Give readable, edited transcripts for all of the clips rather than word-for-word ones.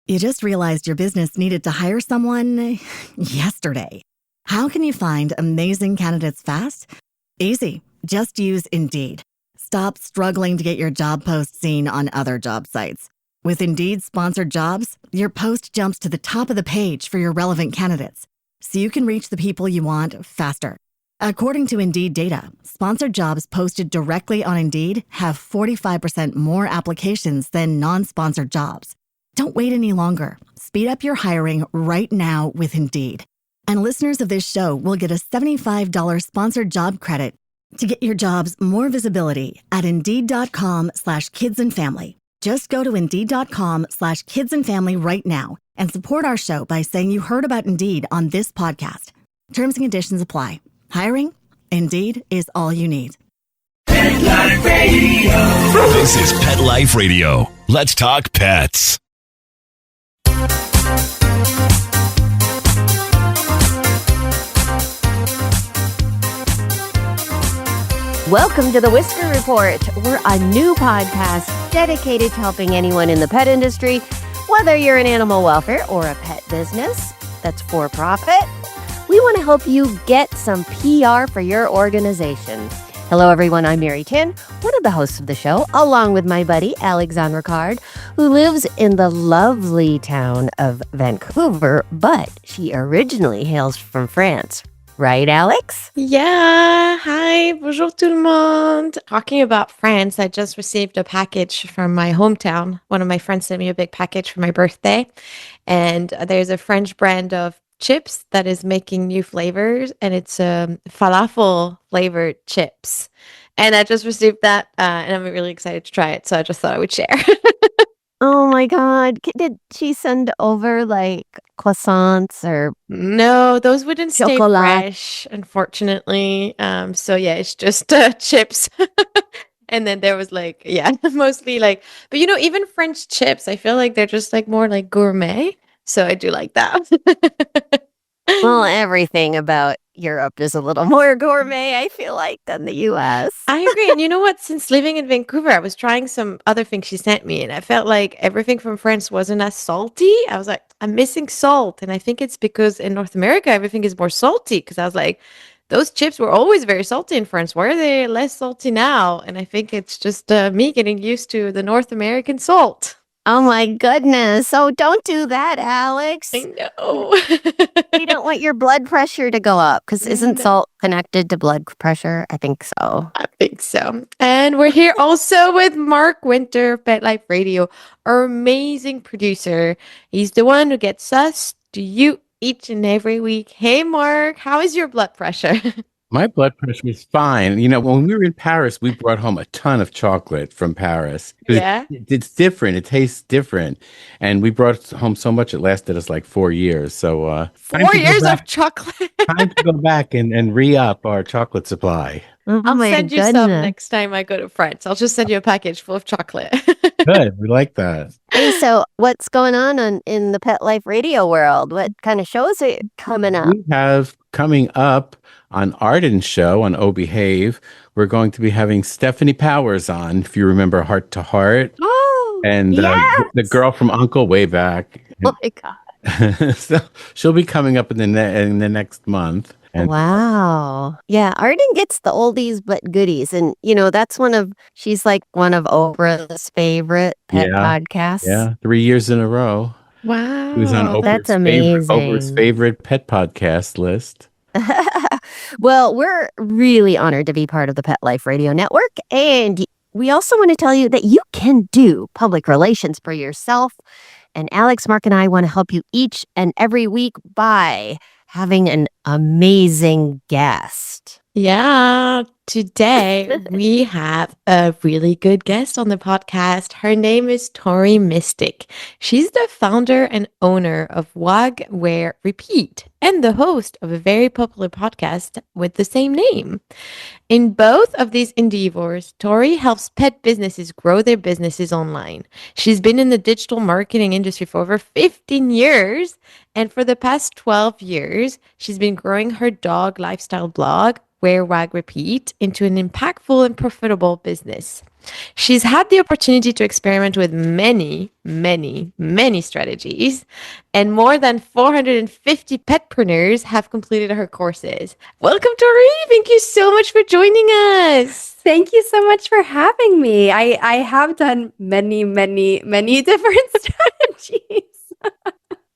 You just realized your business needed to hire someone yesterday. How can you find amazing candidates fast? Easy. Just use Indeed. Stop struggling to get your job post seen on other job sites. With Indeed sponsored jobs, your post jumps to the top of the page for your relevant candidates, so you can reach the people you want faster. According to Indeed data, sponsored jobs posted directly on Indeed have 45% more applications than non-sponsored jobs. Don't wait any longer. Speed up your hiring right now with Indeed. And listeners of this show will get a $75 sponsored job credit to get your jobs more visibility at Indeed.com/kidsandfamily. Just go to Indeed.com/kidsandfamily right now and support our show by saying you heard about Indeed on this podcast. Terms and conditions apply. Hiring? Indeed is all you need. Pet Life Radio. This is Pet Life Radio. Let's talk pets. Welcome to the Whisker Report. We're a new podcast dedicated to helping anyone in the pet industry, whether you're in animal welfare or a pet business that's for profit. We want to help you get some PR for your organization. Hello, everyone. I'm Mary Tin, one of the hosts of the show, along with my buddy, Alexane Ricard, who lives in the lovely town of Vancouver, but she originally hails from France. Right, Alex? Yeah. Hi. Bonjour tout le monde. Talking about France, I just received a package from my hometown. One of my friends sent me a big package for my birthday. And there's a French brand of chips that is making new flavors, and it's falafel flavored chips. And I just received that, and I'm really excited to try it. So I just thought I would share. Oh my God. Did she send over like croissants or No, those wouldn't stay chocolat? fresh, unfortunately. So yeah, it's just chips. And then there was like, yeah, mostly like, but even French chips, I feel like they're just like more like gourmet. So I do like that. Well, everything about Europe is a little more gourmet, I feel like, than the US. I agree. And you know what? Since living in Vancouver, I was trying some other things she sent me, and I felt like everything from France wasn't as salty. I was like, I'm missing salt. And I think it's because in North America, everything is more salty. Because I was like, those chips were always very salty in France. Why are they less salty now? And I think it's just me getting used to the North American salt. Oh my goodness. Oh, don't do that, Alex. I know. You don't want your blood pressure to go up because isn't No. salt connected to blood pressure? I think so. I think so. And we're here also with Mark Winter of Pet Life Radio, our amazing producer. He's the one who gets us to you each and every week. Hey, Mark, how is your blood pressure? My blood pressure is fine. When we were in Paris, we brought home a ton of chocolate from Paris. Yeah. It's different. It tastes different. And we brought home so much, it lasted us like 4 years. So, time 4 to go years back- of chocolate. time to go back and re-up our chocolate supply. Oh I'll my send you some goodness. next time I go to France. I'll just send you a package full of chocolate. Good. We like that. Hey, so what's going on in the Pet Life Radio world? What kind of shows are coming up? We have coming up on Arden's show on Oh Behave, we're going to be having Stephanie Powers on, if you remember Heart to Heart. Oh, And yes! the girl from Uncle way back. Oh my God. So she'll be coming up in the next month. And Wow. Yeah, Arden gets the oldies but goodies. And, she's like one of Oprah's favorite pet Yeah, podcasts. yeah, 3 years in a row. Wow. He was on That's Oprah's amazing. favorite pet podcast list. Well, we're really honored to be part of the Pet Life Radio Network. And we also want to tell you that you can do public relations for yourself. And Alex, Mark, and I want to help you each and every week by having an amazing guest. Yeah, today we have a really good guest on the podcast. Her name is Tori Mistick. She's the founder and owner of Wear Repeat and the host of a very popular podcast with the same name. In both of these endeavors, Tori helps pet businesses grow their businesses online. She's been in the digital marketing industry for over 15 years, and for the past 12 years, she's been growing her dog lifestyle blog, Wear Wag Repeat, into an impactful and profitable business. She's had the opportunity to experiment with many, many, many strategies, and more than 450 petpreneurs have completed her courses. Welcome, Tori. Thank you so much for joining us. Thank you so much for having me. I have done many, many, many different strategies.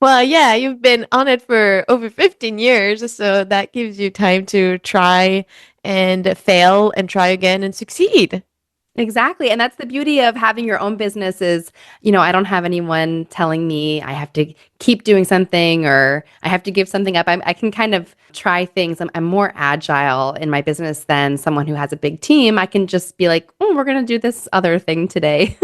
Well, yeah, you've been on it for over 15 years, so that gives you time to try and fail and try again and succeed. Exactly. And that's the beauty of having your own business is, I don't have anyone telling me I have to keep doing something or I have to give something up. I can kind of try things. I'm more agile in my business than someone who has a big team. I can just be like, oh, we're going to do this other thing today.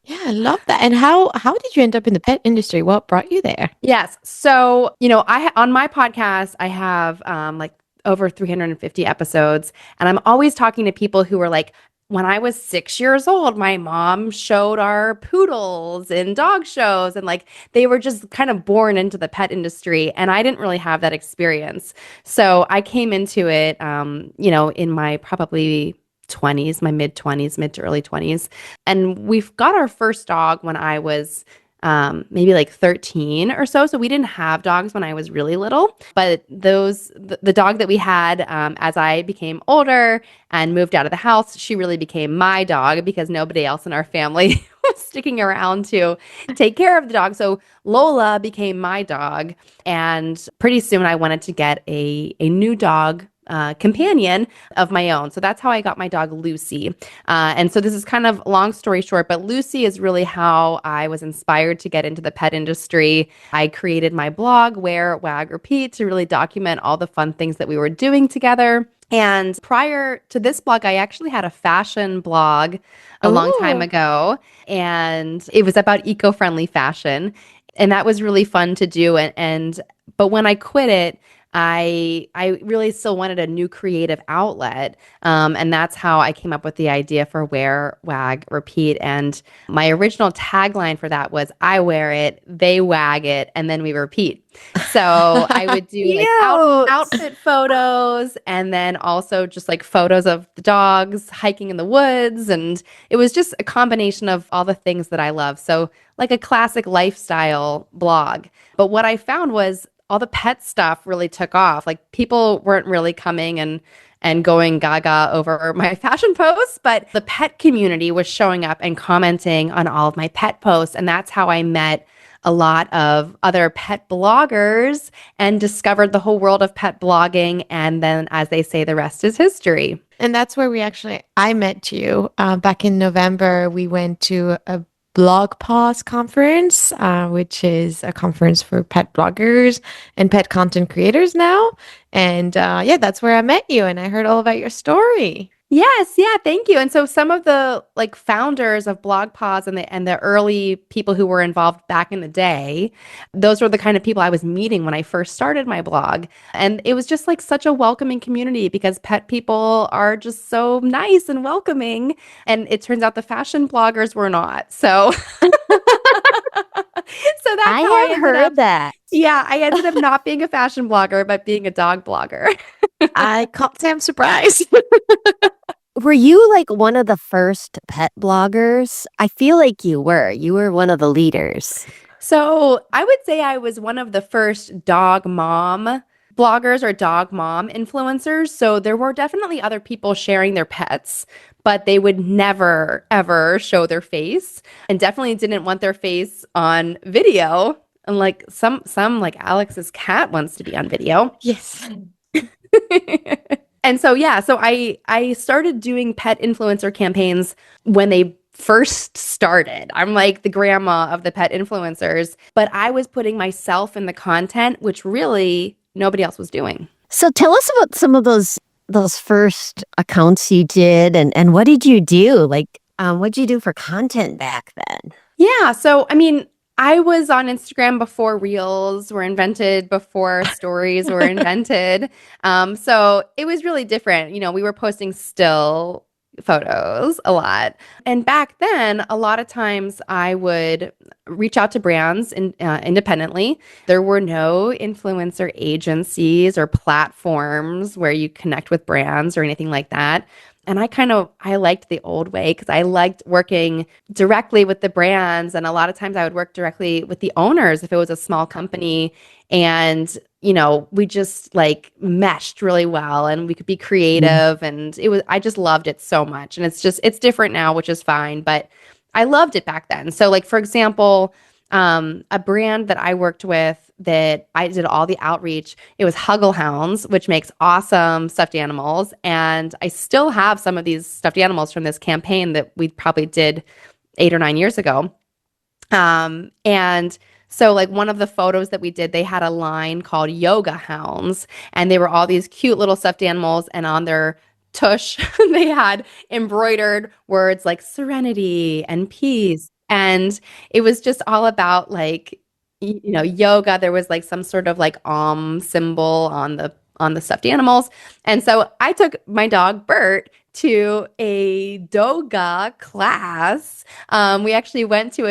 Yeah, I love that. And how did you end up in the pet industry? What brought you there? Yes. So, on my podcast, I have like over 350 episodes, and I'm always talking to people who are like, when I was 6 years old, my mom showed our poodles in dog shows, and like they were just kind of born into the pet industry, and I didn't really have that experience. So I came into it, in my probably 20s, my mid 20s, mid to early 20s. And we've got our first dog when I was maybe like 13 or so. So we didn't have dogs when I was really little, but the dog that we had, as I became older and moved out of the house, she really became my dog because nobody else in our family was sticking around to take care of the dog. So Lola became my dog. And pretty soon I wanted to get a new dog companion of my own. So that's how I got my dog Lucy. And so this is kind of long story short, but Lucy is really how I was inspired to get into the pet industry. I created my blog, Wear Wag Repeat, to really document all the fun things that we were doing together. And prior to this blog, I actually had a fashion blog a long time ago, and it was about eco-friendly fashion. And that was really fun to do. But when I quit it, I really still wanted a new creative outlet. And that's how I came up with the idea for Wear Wag Repeat. And my original tagline for that was, I wear it, they wag it, and then we repeat. So I would do like outfit photos, and then also just like photos of the dogs hiking in the woods. And it was just a combination of all the things that I love. So like a classic lifestyle blog. But what I found was all the pet stuff really took off. Like people weren't really coming and going gaga over my fashion posts, but the pet community was showing up and commenting on all of my pet posts. And that's how I met a lot of other pet bloggers and discovered the whole world of pet blogging. And then, as they say, the rest is history. And that's where I met you. Back in November, we went to a Blog Pause conference, which is a conference for pet bloggers and pet content creators now. And that's where I met you, and I heard all about your story. Yes, yeah, thank you. And so some of the like founders of Blog Pause and the early people who were involved back in the day, those were the kind of people I was meeting when I first started my blog. And it was just like such a welcoming community because pet people are just so nice and welcoming. And it turns out the fashion bloggers were not. So so that's I how I have ended heard up. that. Yeah, I ended up not being a fashion blogger, but being a dog blogger. I can't say I'm surprised. Were you like one of the first pet bloggers? I feel like you were. You were one of the leaders. So I would say I was one of the first dog mom bloggers or dog mom influencers. So there were definitely other people sharing their pets, but they would never, ever show their face and definitely didn't want their face on video. And like some like Alex's cat wants to be on video. Yes. And so, so I started doing pet influencer campaigns when they first started. I'm like the grandma of the pet influencers, but I was putting myself in the content, which really nobody else was doing. So tell us about some of those first accounts you did, and what did you do? Like, what did you do for content back then? Yeah. So, I mean, I was on Instagram before Reels were invented, before stories were invented. So it was really different. We were posting still photos a lot. And back then, a lot of times I would reach out to brands independently. There were no influencer agencies or platforms where you connect with brands or anything like that. And I liked the old way because I liked working directly with the brands. And a lot of times I would work directly with the owners if it was a small company. And, we just like meshed really well and we could be creative. And I just loved it so much. And it's different now, which is fine. But I loved it back then. So like, for example, a brand that I worked with that I did all the outreach, it was Huggle Hounds, which makes awesome stuffed animals. And I still have some of these stuffed animals from this campaign that we probably did 8 or 9 years ago. And so like one of the photos that we did, they had a line called Yoga Hounds, and they were all these cute little stuffed animals, and on their tush, they had embroidered words like serenity and peace. And it was just all about like, yoga. There was like some sort of like symbol on the stuffed animals. And so I took my dog Bert to a doga class. We actually went to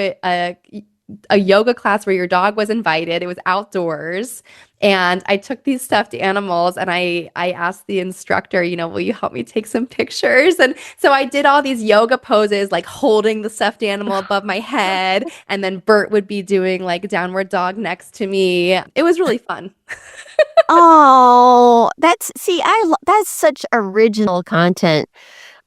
a yoga class where your dog was invited. It was outdoors. And I took these stuffed animals and I asked the instructor, will you help me take some pictures? And so I did all these yoga poses, like holding the stuffed animal above my head. And then Bert would be doing like downward dog next to me. It was really fun. Oh, that's such original content.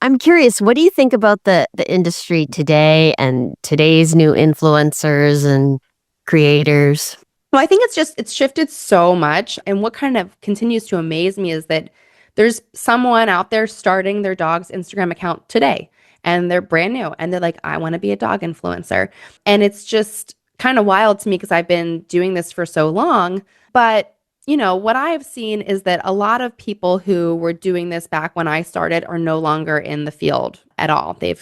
I'm curious, what do you think about the industry today and today's new influencers and creators? Well, I think it's shifted so much. And what kind of continues to amaze me is that there's someone out there starting their dog's Instagram account today and they're brand new and they're like, I want to be a dog influencer. And it's just kind of wild to me because I've been doing this for so long. But what I've seen is that a lot of people who were doing this back when I started are no longer in the field at all. They've,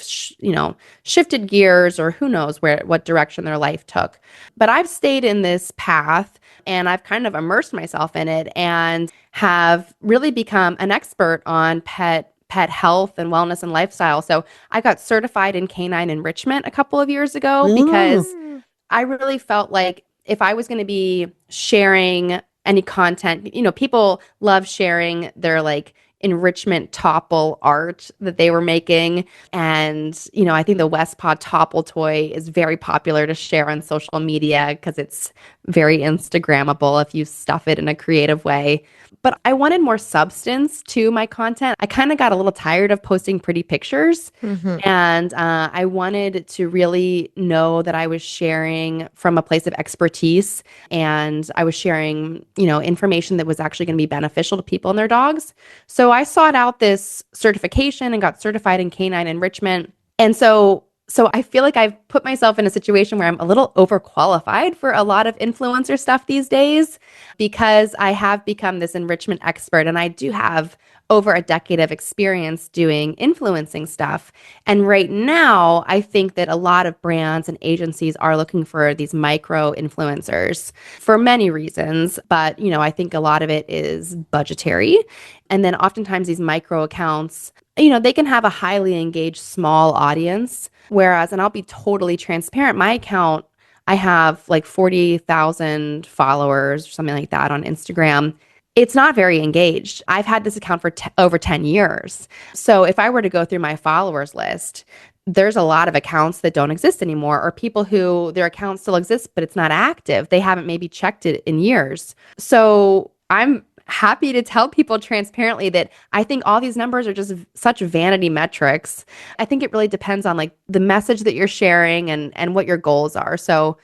shifted gears or who knows what direction their life took. But I've stayed in this path and I've kind of immersed myself in it and have really become an expert on pet health and wellness and lifestyle. So I got certified in canine enrichment a couple of years ago because I really felt like if I was going to be sharing any content, people love sharing their like enrichment topple art that they were making. And, I think the Westpaw topple toy is very popular to share on social media because it's very Instagrammable if you stuff it in a creative way. But I wanted more substance to my content. I kind of got a little tired of posting pretty pictures. And I wanted to really know that I was sharing from a place of expertise and I was sharing, information that was actually going to be beneficial to people and their dogs. So I sought out this certification and got certified in canine enrichment. And so I feel like I've put myself in a situation where I'm a little overqualified for a lot of influencer stuff these days because I have become this enrichment expert and I do have over a decade of experience doing influencing stuff. And right now, I think that a lot of brands and agencies are looking for these micro influencers for many reasons. But, I think a lot of it is budgetary. And then oftentimes these micro accounts, they can have a highly engaged small audience. Whereas, and I'll be totally transparent, my account, I have like 40,000 followers or something like that on Instagram. It's not very engaged. I've had this account for over 10 years. So if I were to go through my followers list, there's a lot of accounts that don't exist anymore or people who their account still exists, but it's not active. They haven't maybe checked it in years. So I'm happy to tell people transparently that I think all these numbers are just such vanity metrics. I think it really depends on like the message that you're sharing and what your goals are. So,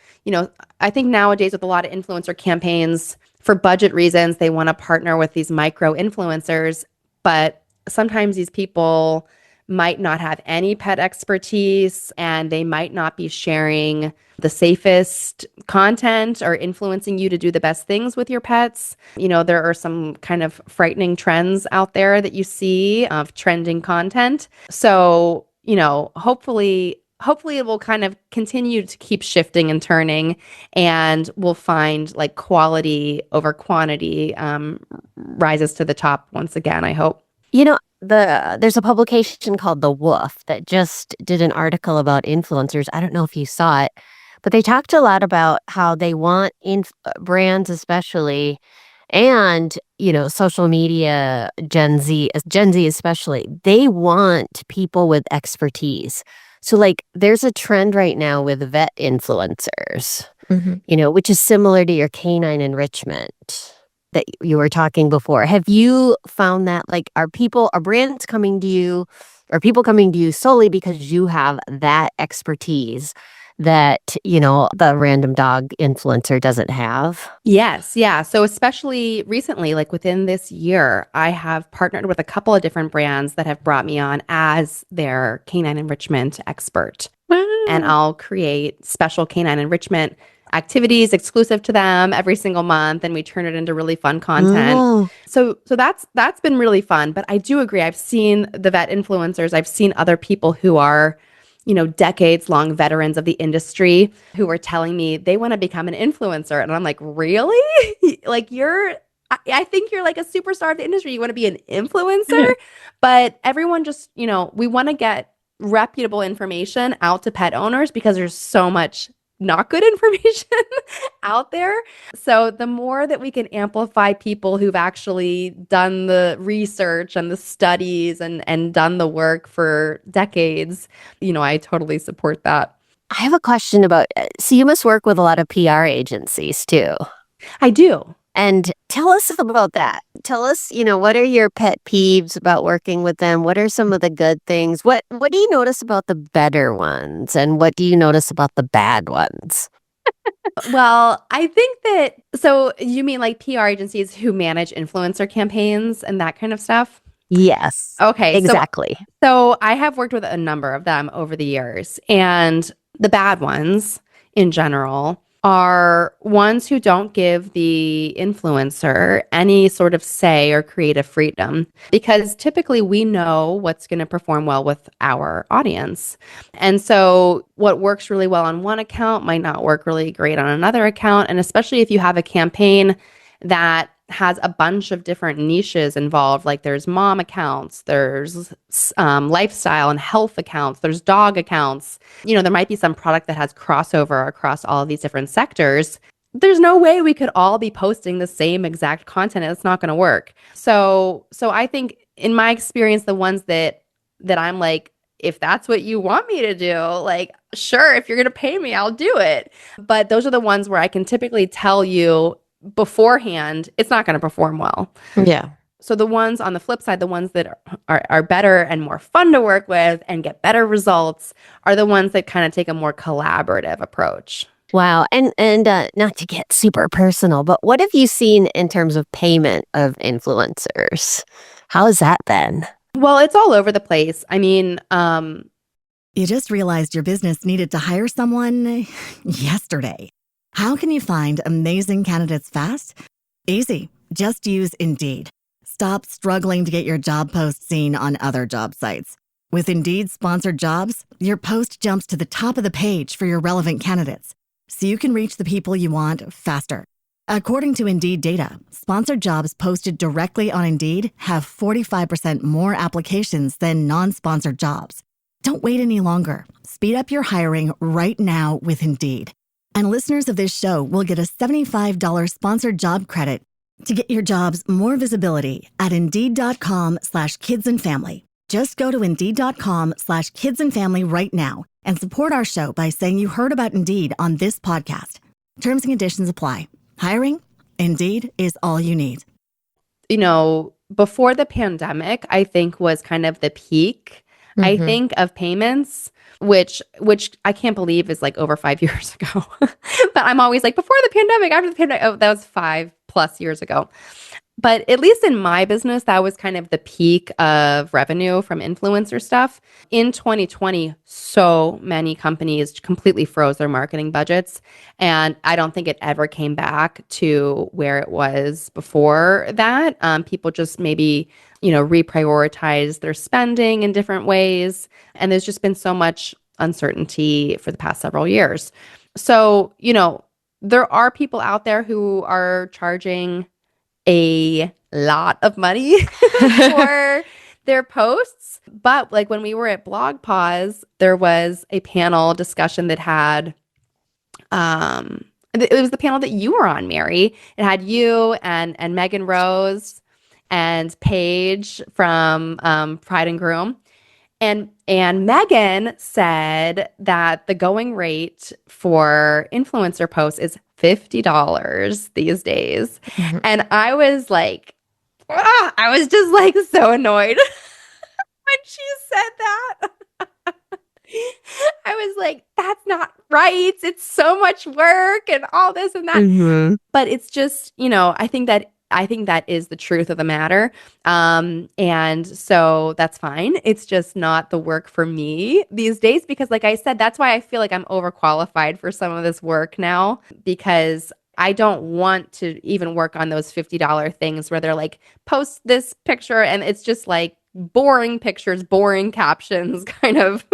I think nowadays with a lot of influencer campaigns, for budget reasons, they want to partner with these micro influencers, but sometimes these people might not have any pet expertise and they might not be sharing the safest content or influencing you to do the best things with your pets. There are some kind of frightening trends out there that you see of trending content. So, hopefully it will kind of continue to keep shifting and turning and we'll find like quality over quantity rises to the top once again, I hope. There's a publication called The Woof that just did an article about influencers. I don't know if you saw it, but they talked a lot about how they want brands especially And, social media, Gen Z especially, they want people with expertise. So like there's a trend right now with vet influencers, which is similar to your canine enrichment that you were talking before. Have you found that like are brands coming to you, or people coming to you solely because you have that expertise that, the random dog influencer doesn't have? Yes, yeah. So especially recently, like within this year, I have partnered with a couple of different brands that have brought me on as their canine enrichment expert. And I'll create special canine enrichment activities exclusive to them every single month, and we turn it into really fun content. Oh. So that's been really fun. But I do agree. I've seen the vet influencers. I've seen other people who are decades long veterans of the industry who are telling me they want to become an influencer. And I'm like, really? Like I think you're like a superstar of the industry. You want to be an influencer? But everyone just, we want to get reputable information out to pet owners because there's so much not good information out there. So the more that we can amplify people who've actually done the research and the studies and done the work for decades, I totally support that. I have a question about, so you must work with a lot of PR agencies too. I do. And tell us about that. Tell us, what are your pet peeves about working with them? What are some of the good things? What do you notice about the better ones? And what do you notice about the bad ones? Well, I think that, so you mean like PR agencies who manage influencer campaigns and that kind of stuff? Yes. Okay. Exactly. So I have worked with a number of them over the years, and the bad ones in general are ones who don't give the influencer any sort of say or creative freedom, because typically we know what's going to perform well with our audience. And so what works really well on one account might not work really great on another account. And especially if you have a campaign that has a bunch of different niches involved. Like there's mom accounts, there's lifestyle and health accounts, there's dog accounts. There might be some product that has crossover across all of these different sectors. There's no way we could all be posting the same exact content. It's not going to work. So I think in my experience, the ones that I'm like, if that's what you want me to do, like, sure, if you're going to pay me, I'll do it. But those are the ones where I can typically tell you beforehand, it's not going to perform well. Yeah. So the ones on the flip side, the ones that are better and more fun to work with and get better results are the ones that kind of take a more collaborative approach. Wow. And not to get super personal, but what have you seen in terms of payment of influencers? How has that been? Well, it's all over the place. I mean, You just realized your business needed to hire someone yesterday. How can you find amazing candidates fast? Easy. Just use Indeed. Stop struggling to get your job post seen on other job sites. With Indeed sponsored jobs, your post jumps to the top of the page for your relevant candidates, so you can reach the people you want faster. According to Indeed data, sponsored jobs posted directly on Indeed have 45% more applications than non-sponsored jobs. Don't wait any longer. Speed up your hiring right now with Indeed. And listeners of this show will get a $75 sponsored job credit to get your jobs more visibility at Indeed.com/kidsandfamily. Just go to Indeed.com/kidsandfamily right now and support our show by saying you heard about Indeed on this podcast. Terms and conditions apply. Hiring? Indeed is all you need. Before the pandemic, I think was kind of the peak, I think, of payments, which I can't believe is like over 5 years ago. But I'm always like, before the pandemic, after the pandemic, oh, that was 5+ years ago. But at least in my business, that was kind of the peak of revenue from influencer stuff. In 2020, so many companies completely froze their marketing budgets. And I don't think it ever came back to where it was before that. People just maybe, reprioritize their spending in different ways. And there's just been so much uncertainty for the past several years. So, there are people out there who are charging a lot of money for their posts. But like when we were at Blog Pause, there was a panel discussion that had It was the panel that you were on, Mary. It had you and Megan Rose and Paige from Pride and Groom. And Megan said that the going rate for influencer posts is $50 these days. Mhm. And I was like, I was just like so annoyed when she said that. I was like, that's not right. It's so much work and all this and that. But it's just, I think that is the truth of the matter. And so that's fine. It's just not the work for me these days because, like I said, that's why I feel like I'm overqualified for some of this work now, because I don't want to even work on those $50 things where they're like, post this picture and it's just like boring pictures, boring captions, kind of.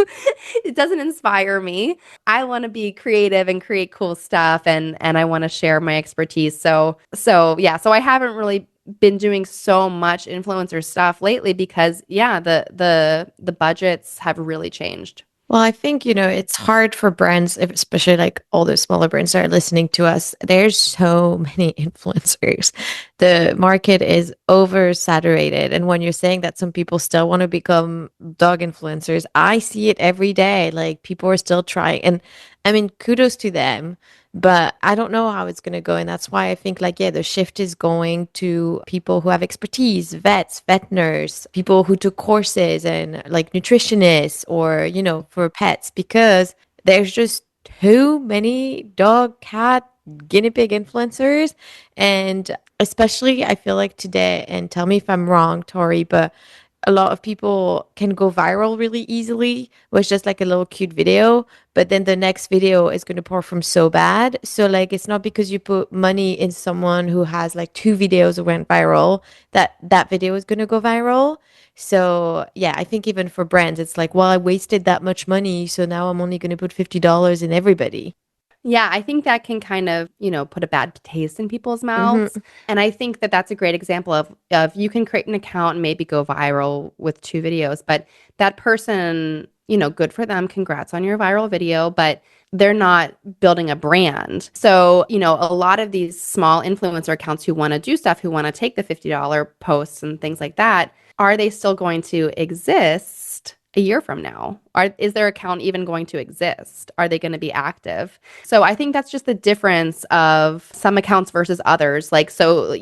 It doesn't inspire me. I want to be creative and create cool stuff, and I want to share my expertise. So I haven't really been doing so much influencer stuff lately because the budgets have really changed. Well, I think, it's hard for brands, especially like all the smaller brands that are listening to us. There's so many influencers. The market is oversaturated. And when you're saying that some people still want to become dog influencers, I see it every day. Like people are still trying. And I mean, kudos to them. But I don't know how it's going to go. And that's why I think the shift is going to people who have expertise, vets, vet nurse, people who took courses and like nutritionists or, for pets, because there's just too many dog, cat, guinea pig influencers. And especially I feel like today, and tell me if I'm wrong, Tori, but a lot of people can go viral really easily with just like a little cute video, but then the next video is going to perform so bad. So like, it's not because you put money in someone who has like 2 videos that went viral that video is going to go viral. So yeah, I think even for brands, it's like, well, I wasted that much money, so now I'm only going to put $50 in everybody. Yeah, I think that can kind of, put a bad taste in people's mouths. And I think that that's a great example of you can create an account and maybe go viral with 2 videos, but that person, good for them. Congrats on your viral video, but they're not building a brand. So, a lot of these small influencer accounts who want to do stuff, who want to take the $50 posts and things like that, are they still going to exist a year from now? Is their account even going to exist? Are they going to be active? So I think that's just the difference of some accounts versus others. Like, so,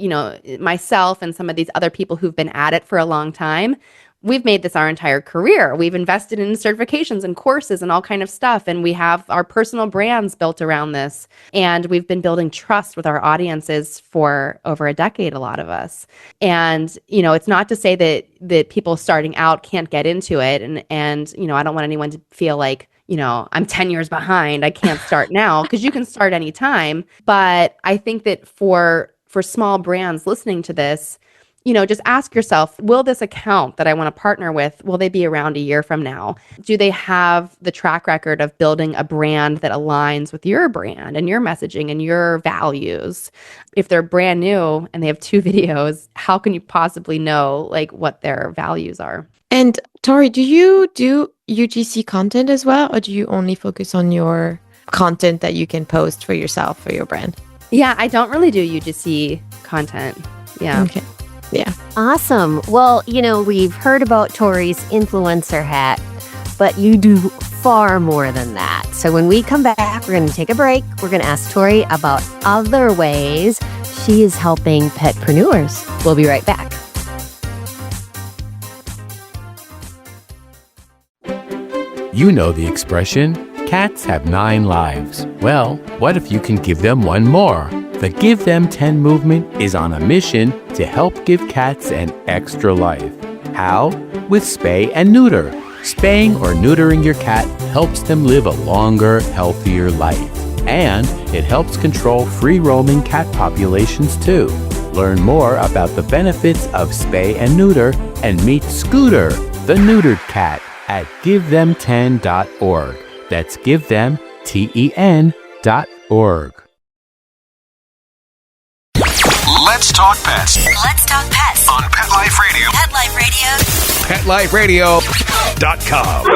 myself and some of these other people who've been at it for a long time, we've made this our entire career. We've invested in certifications and courses and all kind of stuff. And we have our personal brands built around this. And we've been building trust with our audiences for over a decade, a lot of us. And, it's not to say that people starting out can't get into it. And I don't want anyone to feel like, I'm 10 years behind, I can't start now, because you can start anytime. But I think that for small brands listening to this, just ask yourself, will this account that I want to partner with, will they be around a year from now? Do they have the track record of building a brand that aligns with your brand and your messaging and your values? If they're brand new and they have 2 videos, how can you possibly know like what their values are? And Tori, do you do UGC content as well, or do you only focus on your content that you can post for yourself, for your brand? Yeah, I don't really do UGC content. Yeah. Okay. Yeah. Awesome. Well, we've heard about Tori's influencer hat, but you do far more than that. So when we come back, we're going to take a break. We're going to ask Tori about other ways she is helping petpreneurs. We'll be right back. You know the expression, cats have 9 lives. Well, what if you can give them 1 more? The Give Them 10 movement is on a mission to help give cats an extra life. How? With spay and neuter. Spaying or neutering your cat helps them live a longer, healthier life. And it helps control free-roaming cat populations too. Learn more about the benefits of spay and neuter and meet Scooter, the neutered cat, at givethem10.org. That's givethem10.org. Let's talk pets Let's talk pets on Pet Life Radio. Pet Life Radio. PetLifeRadio.com.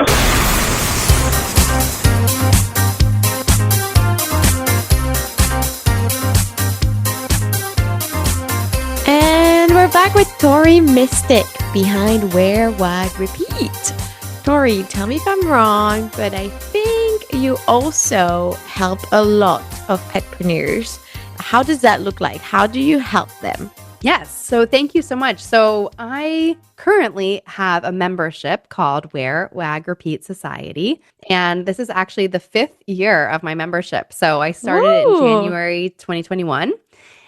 back with Tori Mistick behind Wear Wag Repeat. Tori, tell me if I'm wrong, but I think you also help a lot of petpreneurs. How does that look like? How do you help them? Yes. So thank you so much. So I currently have a membership called Wear Wag Repeat Society. And this is actually the 5th year of my membership. So I started it in January 2021.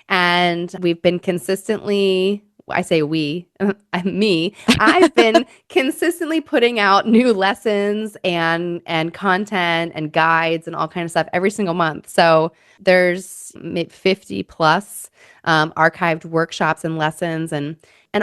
And we've been consistently, I say we, me, I've been consistently putting out new lessons and content and guides and all kind of stuff every single month. So there's 50 plus archived workshops and lessons and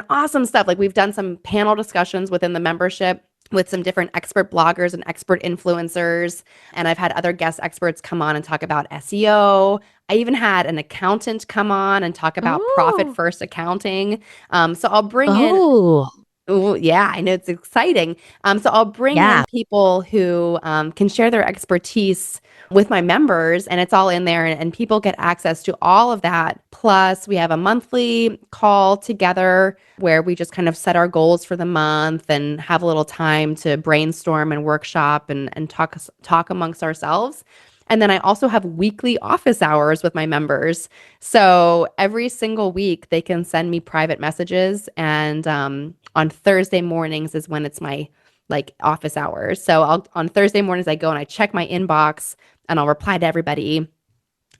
awesome stuff. Like we've done some panel discussions within the membership with some different expert bloggers and expert influencers. And I've had other guest experts come on and talk about SEO. I even had an accountant come on and talk about profit first accounting. So I'll bring in. Oh, yeah, I know it's exciting. So I'll bring in people who can share their expertise with my members, and it's all in there, and people get access to all of that. Plus, we have a monthly call together where we just kind of set our goals for the month and have a little time to brainstorm and workshop and talk amongst ourselves. And then I also have weekly office hours with my members. So every single week they can send me private messages, and on Thursday mornings is when it's my office hours. So on Thursday mornings I go and I check my inbox and I'll reply to everybody,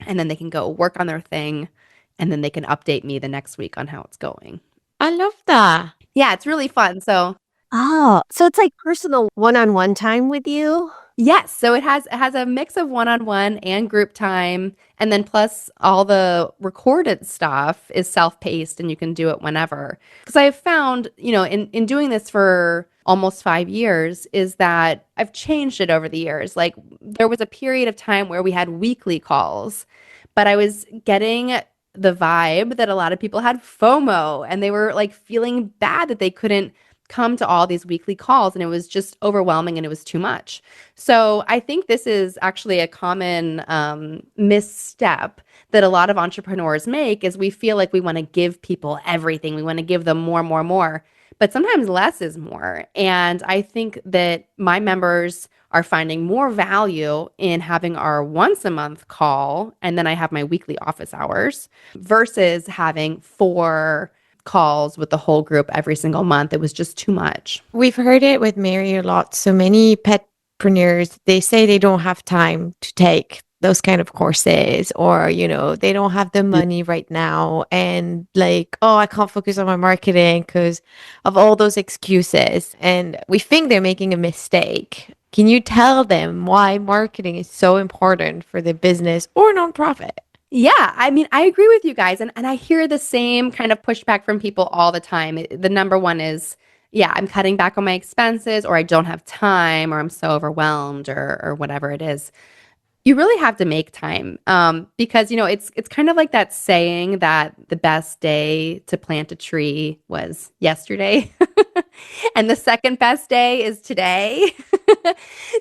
and then they can go work on their thing, and then they can update me the next week on how it's going. I love that. Yeah, it's really fun. So so it's like personal one-on-one time with you? yes. So it has a mix of one-on-one and group time. And then plus all the recorded stuff is self-paced and you can do it whenever. Because I have found, in doing this for almost 5 years, is that I've changed it over the years. Like there was a period of time where we had weekly calls, but I was getting the vibe that a lot of people had FOMO and they were like feeling bad that they couldn't come to all these weekly calls, and it was just overwhelming and it was too much. So I think this is actually a common misstep that a lot of entrepreneurs make, is we feel like we want to give people everything. We want to give them more. But sometimes less is more. And I think that my members are finding more value in having our once a month call, and then I have my weekly office hours, versus having 4 calls with the whole group every single month. It was just too much. We've heard it with Mary a lot. So many petpreneurs, they say they don't have time to take those kind of courses, or, they don't have the money right now. And I can't focus on my marketing because of all those excuses. And we think they're making a mistake. Can you tell them why marketing is so important for the business or nonprofit? Yeah, I mean, I agree with you guys. And I hear the same kind of pushback from people all the time. The number one is, I'm cutting back on my expenses, or I don't have time, or I'm so overwhelmed, or whatever it is. You really have to make time because, it's kind of like that saying that the best day to plant a tree was yesterday and the second best day is today.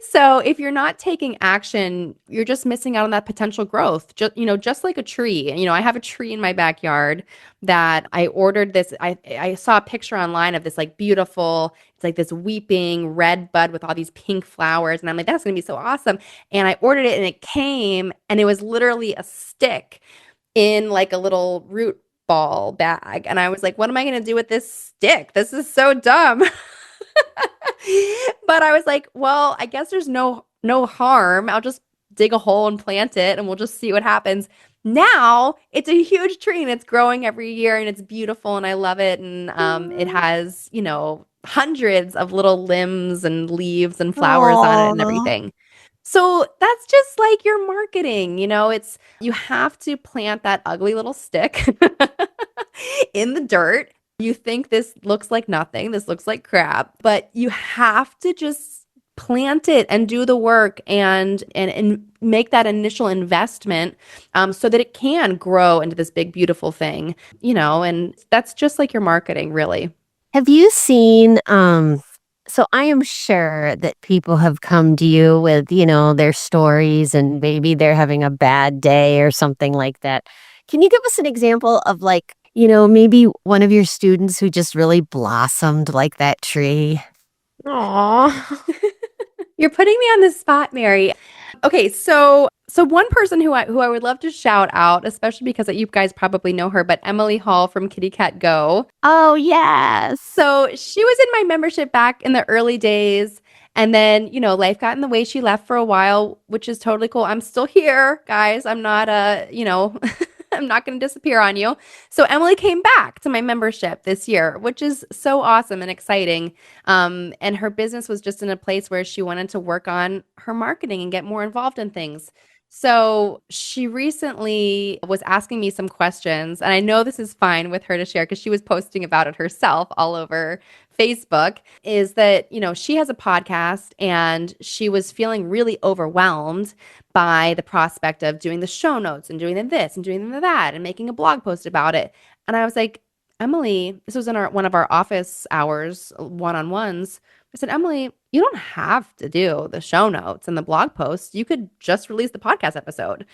So if you're not taking action, you're just missing out on that potential growth. Just like a tree. I have a tree in my backyard that I ordered this. I saw a picture online of this beautiful, it's like this weeping red bud with all these pink flowers. And I'm like, that's going to be so awesome. And I ordered it and it came, and it was literally a stick in a little root ball bag. And I was like, what am I going to do with this stick? This is so dumb. But I was like, well, I guess there's no harm. I'll just dig a hole and plant it, and we'll just see what happens. Now it's a huge tree, and it's growing every year, and it's beautiful, and I love it. And it has, hundreds of little limbs and leaves and flowers on it and everything. So that's just like your marketing. It's, you have to plant that ugly little stick in the dirt. You think this looks like nothing, this looks like crap, but you have to just plant it and do the work and make that initial investment so that it can grow into this big, beautiful thing, and that's just like your marketing, really. Have you seen, so I am sure that people have come to you with, their stories, and maybe they're having a bad day or something like that. Can you give us an example of maybe one of your students who just really blossomed like that tree. Aw. You're putting me on the spot, Mary. Okay, so one person who I would love to shout out, especially because you guys probably know her, but Emily Hall from Kitty Cat Go. Oh, yes. So she was in my membership back in the early days. And then, life got in the way. She left for a while, which is totally cool. I'm still here, guys. I'm not, I'm not going to disappear on you. So Emily came back to my membership this year, which is so awesome and exciting. And her business was just in a place where she wanted to work on her marketing and get more involved in things. So she recently was asking me some questions, and I know this is fine with her to share because she was posting about it herself all over Facebook, is that, she has a podcast and she was feeling really overwhelmed by the prospect of doing the show notes and doing this and doing that and making a blog post about it. And I was like, Emily, this was in one of our office hours, one-on-ones. I said, Emily, you don't have to do the show notes and the blog posts. You could just release the podcast episode.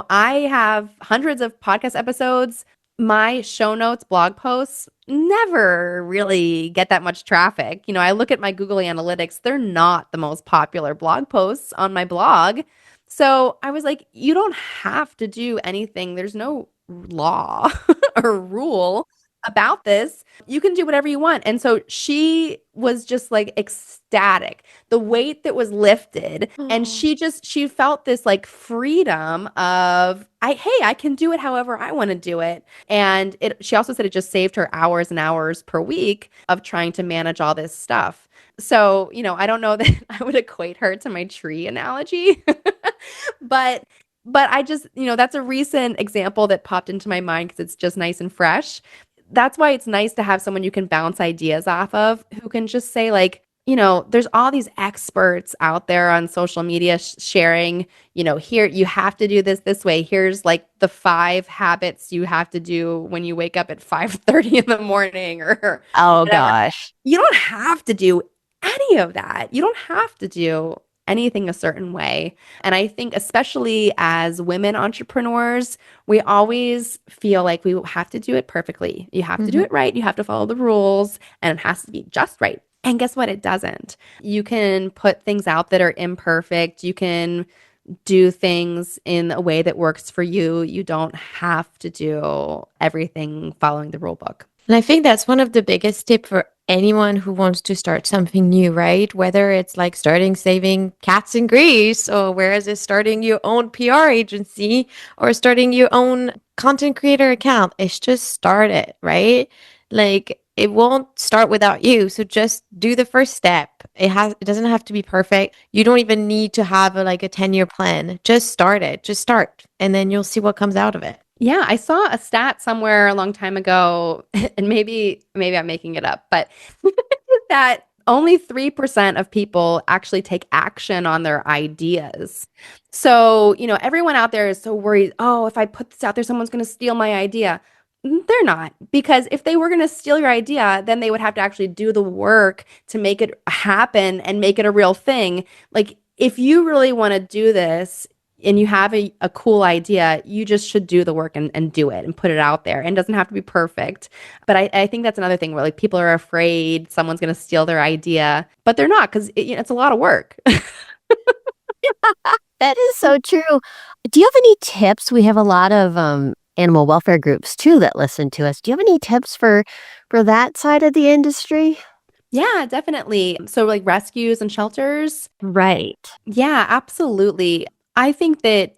I have hundreds of podcast episodes. My show notes, blog posts never really get that much traffic. I look at my Google Analytics. They're not the most popular blog posts on my blog. So I was like, you don't have to do anything. There's no law or rule about this. You can do whatever you want. And so she was just like ecstatic. The weight that was lifted, and she felt this like freedom of I can do it however I want to do it. And she also said it just saved her hours and hours per week of trying to manage all this stuff. So, I don't know that I would equate her to my tree analogy, but I just, that's a recent example that popped into my mind because it's just nice and fresh. That's why it's nice to have someone you can bounce ideas off of who can just say like, there's all these experts out there on social media sharing, here, you have to do this way. Here's like the 5 habits you have to do when you wake up at 5:30 in the morning or Oh, whatever. gosh. You don't have to do any of that. You don't have to do anything a certain way. And I think especially as women entrepreneurs, we always feel like we have to do it perfectly. You have to do it right. You have to follow the rules and it has to be just right. And guess what? It doesn't. You can put things out that are imperfect. You can do things in a way that works for you. You don't have to do everything following the rule book. And I think that's one of the biggest tips for anyone who wants to start something new, right? Whether it's like starting saving cats in Greece, or whereas it's starting your own PR agency or starting your own content creator account, it's just start it, right? Like it won't start without you. So just do the first step. It doesn't have to be perfect. You don't even need to have a 10-year plan. Just start it. Just start. And then you'll see what comes out of it. Yeah, I saw a stat somewhere a long time ago, and maybe I'm making it up, but that only 3% of people actually take action on their ideas. So, everyone out there is so worried, oh, if I put this out there, someone's going to steal my idea. They're not, because if they were going to steal your idea, then they would have to actually do the work to make it happen and make it a real thing. Like, if you really want to do this, and you have a cool idea, you just should do the work and do it and put it out there. And it doesn't have to be perfect. But I think that's another thing where like people are afraid someone's going to steal their idea, but they're not, because it's a lot of work. That is so true. Do you have any tips? We have a lot of animal welfare groups too that listen to us. Do you have any tips for that side of the industry? Yeah, definitely. So like rescues and shelters. Right. Yeah, absolutely. I think that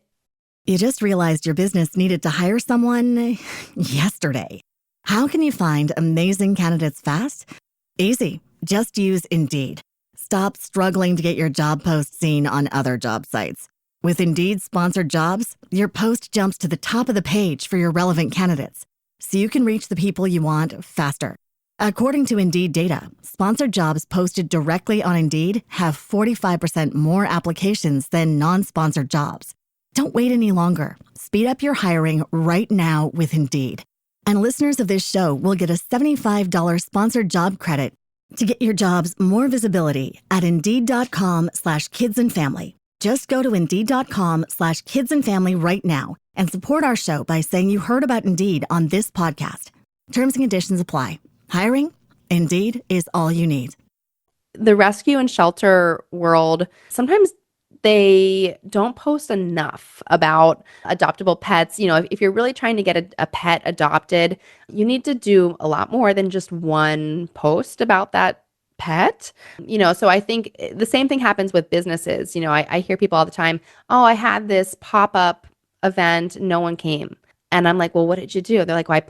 You just realized your business needed to hire someone yesterday. How can you find amazing candidates fast? Easy. Just use Indeed. Stop struggling to get your job post seen on other job sites. With Indeed sponsored jobs, your post jumps to the top of the page for your relevant candidates, so you can reach the people you want faster. According to Indeed data, sponsored jobs posted directly on Indeed have 45% more applications than non-sponsored jobs. Don't wait any longer. Speed up your hiring right now with Indeed. And listeners of this show will get a $75 sponsored job credit to get your jobs more visibility at Indeed.com/kidsandfamily. Just go to Indeed.com/kidsandfamily right now and support our show by saying you heard about Indeed on this podcast. Terms and conditions apply. Hiring? Indeed is all you need. The rescue and shelter world, sometimes they don't post enough about adoptable pets. You know, if you're really trying to get a pet adopted, you need to do a lot more than just one post about that pet. You know, so I think the same thing happens with businesses. You know, I hear people all the time, oh, I had this pop-up event, no one came. And I'm like, well, what did you do? They're like, well,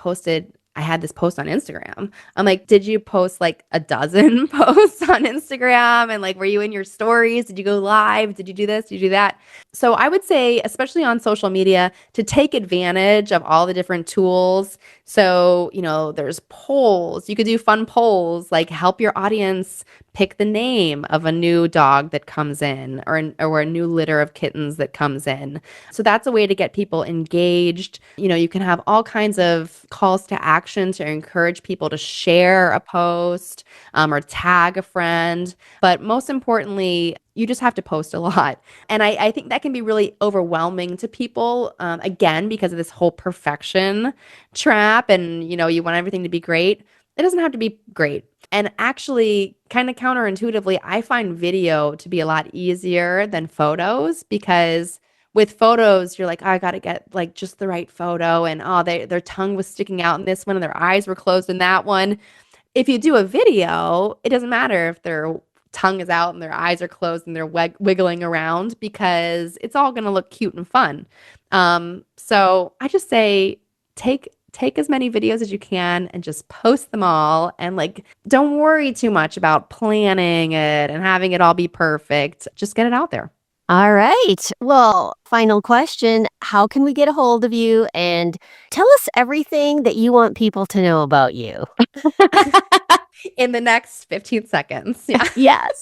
I had this post on Instagram. I'm like, did you post like a dozen posts on Instagram? And like, were you in your stories? Did you go live? Did you do this? Did you do that? So I would say, especially on social media, to take advantage of all the different tools. So, you know, there's polls. You could do fun polls, like help your audience pick the name of a new dog that comes in, or a new litter of kittens that comes in. So that's a way to get people engaged. You know, you can have all kinds of calls to action to encourage people to share a post, or tag a friend. But most importantly, you just have to post a lot. And I think that can be really overwhelming to people, again, because of this whole perfection trap. And, you know, you want everything to be great. It doesn't have to be great. And actually, kind of counterintuitively, I find video to be a lot easier than photos, because with photos, you're like, oh, I got to get like just the right photo. And oh, their tongue was sticking out in this one and their eyes were closed in that one. If you do a video, it doesn't matter if their tongue is out and their eyes are closed and they're wiggling around, because it's all going to look cute and fun. So I just say, take as many videos as you can and just post them all, and like, don't worry too much about planning it and having it all be perfect. Just get it out there. All right. Well, final question. How can we get a hold of you and tell us everything that you want people to know about you? In the next 15 seconds. Yeah. Yes.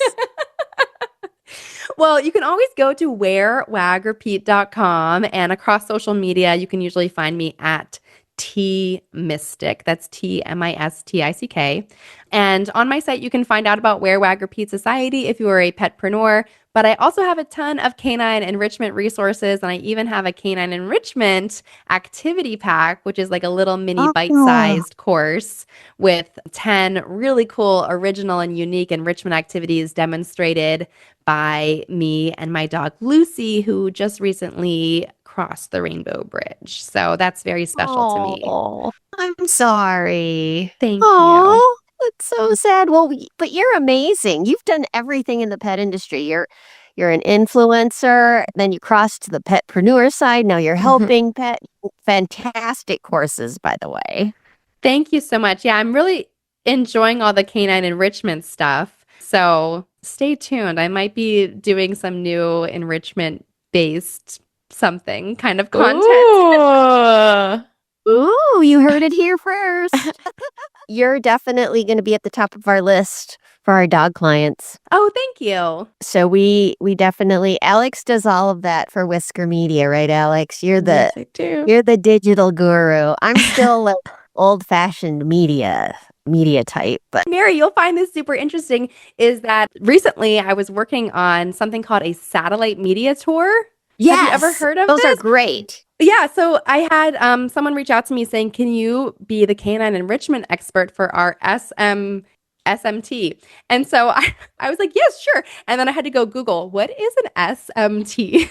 Well, you can always go to wearwagrepeat.com, and across social media, you can usually find me at T Mistick. That's TMISTICK. And on my site, you can find out about Wear Wag Repeat Society if you are a petpreneur. But I also have a ton of canine enrichment resources, and I even have a canine enrichment activity pack, which is like a little mini bite-sized course with 10 really cool, original, and unique enrichment activities demonstrated by me and my dog Lucy, who just recently crossed the Rainbow Bridge. So that's very special to me. Oh, I'm sorry. Thank you. Oh, that's so sad. Well, but you're amazing. You've done everything in the pet industry. You're an influencer, then you crossed to the petpreneur side. Now you're helping pet. Fantastic courses, by the way. Thank you so much. Yeah, I'm really enjoying all the canine enrichment stuff. So stay tuned. I might be doing some new enrichment-based something kind of content. Ooh, you heard it here first. You're definitely going to be at the top of our list for our dog clients. Oh, thank you. So we definitely, Alex does all of that for Whisker Media, right, Alex? You're the digital guru. I'm still like old-fashioned media type. But Mary, you'll find this super interesting, is that recently I was working on something called a satellite media tour. yes, have you ever heard of those this? are great. Yeah, so I had someone reach out to me saying, can you be the canine enrichment expert for our SMT? And so I was like, yes, sure. And then I had to go Google, what is an SMT?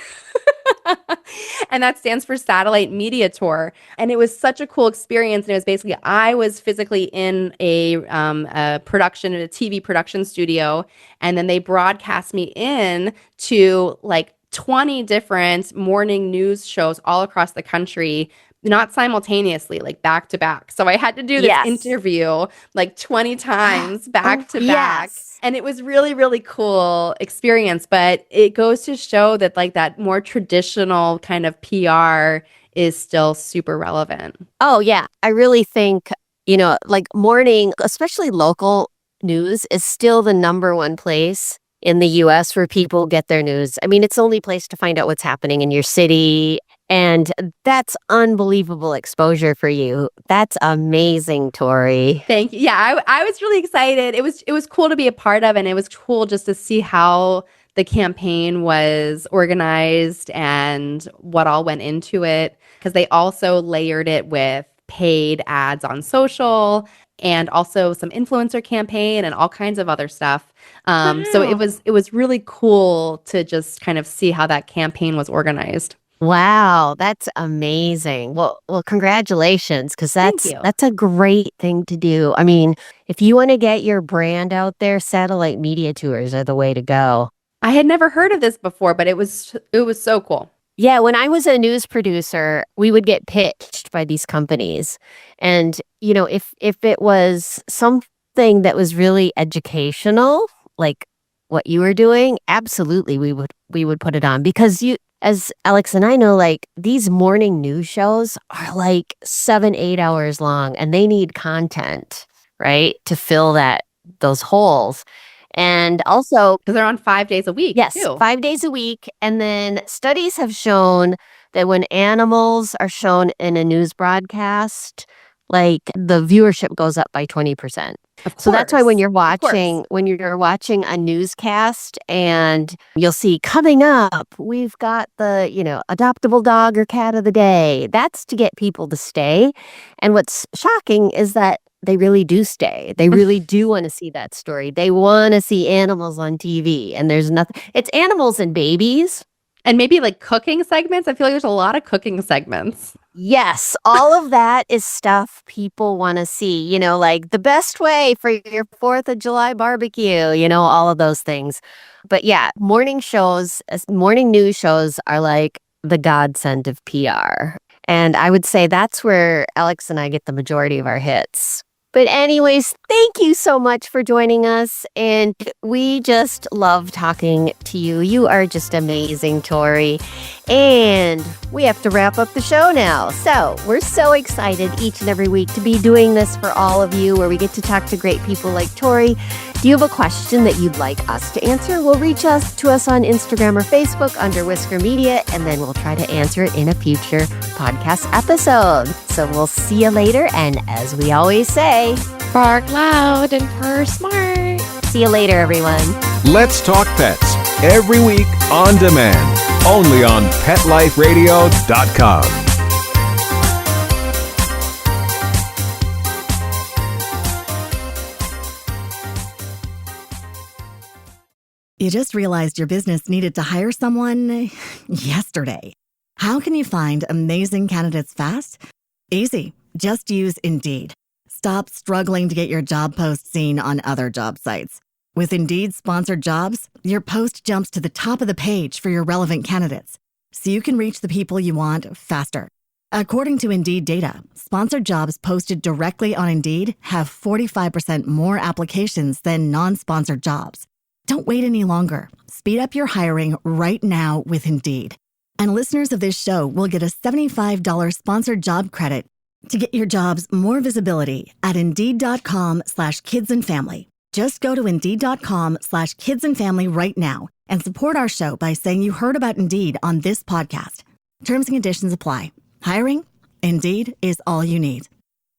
And that stands for Satellite Media Tour. And it was such a cool experience. And it was basically, I was physically in a TV production studio. And then they broadcast me in to like 20 different morning news shows all across the country, not simultaneously, like back to back. So I had to do this interview like 20 times back to back. And it was really, really cool experience. But it goes to show that like that more traditional kind of PR is still super relevant. Oh, yeah. I really think, like morning, especially local news is still the number one place in the US where people get their news. I mean, it's the only place to find out what's happening in your city. And that's unbelievable exposure for you. That's amazing, Tori. Thank you. Yeah, I was really excited. It was cool to be a part of, and it was cool just to see how the campaign was organized and what all went into it, because they also layered it with paid ads on social and also some influencer campaign and all kinds of other stuff. So it was really cool to just kind of see how that campaign was organized. Wow, that's amazing. Well, congratulations, because Thank you. that's a great thing to do. I mean, if you want to get your brand out there, satellite media tours are the way to go. I had never heard of this before, but it was so cool. Yeah, when I was a news producer, we would get pitched by these companies. And, if it was something that was really educational, like what you were doing, absolutely we would put it on, because as Alex and I know, like, these morning news shows are like 7-8 hours long, and they need content, right, to fill those holes. And also, Because they're on 5 days a week. yes, too. 5 days a week. And then studies have shown that when animals are shown in a news broadcast, like, the viewership goes up by 20%. So that's why when you're watching a newscast and you'll see coming up, we've got the, adoptable dog or cat of the day. That's to get people to stay. And what's shocking is that they really do stay. They really do want to see that story. They want to see animals on TV, and there's nothing. It's animals and babies. And maybe like cooking segments. I feel like there's a lot of cooking segments. Yes, all of that is stuff people want to see, like the best way for your 4th of July barbecue, all of those things. But yeah, morning news shows are like the godsend of PR. And I would say that's where Alex and I get the majority of our hits. But anyways, thank you so much for joining us. And we just love talking to you. You are just amazing, Tori. And we have to wrap up the show now. So we're so excited each and every week to be doing this for all of you, where we get to talk to great people like Tori. Do you have a question that you'd like us to answer? Well, reach out to us on Instagram or Facebook under Whisker Media, and then we'll try to answer it in a future podcast episode. So we'll see you later. And as we always say, Bark loud and purr smart. see you later, everyone. Let's Talk Pets, every week on demand, only on PetLifeRadio.com. You just realized your business needed to hire someone yesterday. How can you find amazing candidates fast? Easy. Just use Indeed. Stop struggling to get your job post seen on other job sites. With Indeed sponsored jobs, your post jumps to the top of the page for your relevant candidates, so you can reach the people you want faster. According to Indeed data, sponsored jobs posted directly on Indeed have 45% more applications than non-sponsored jobs. Don't wait any longer. Speed up your hiring right now with Indeed. And listeners of this show will get a $75 sponsored job credit to get your jobs more visibility at Indeed.com/kidsandfamily. Just go to Indeed.com/kidsandfamily right now and support our show by saying you heard about Indeed on this podcast. Terms and conditions apply. Hiring? Indeed is all you need.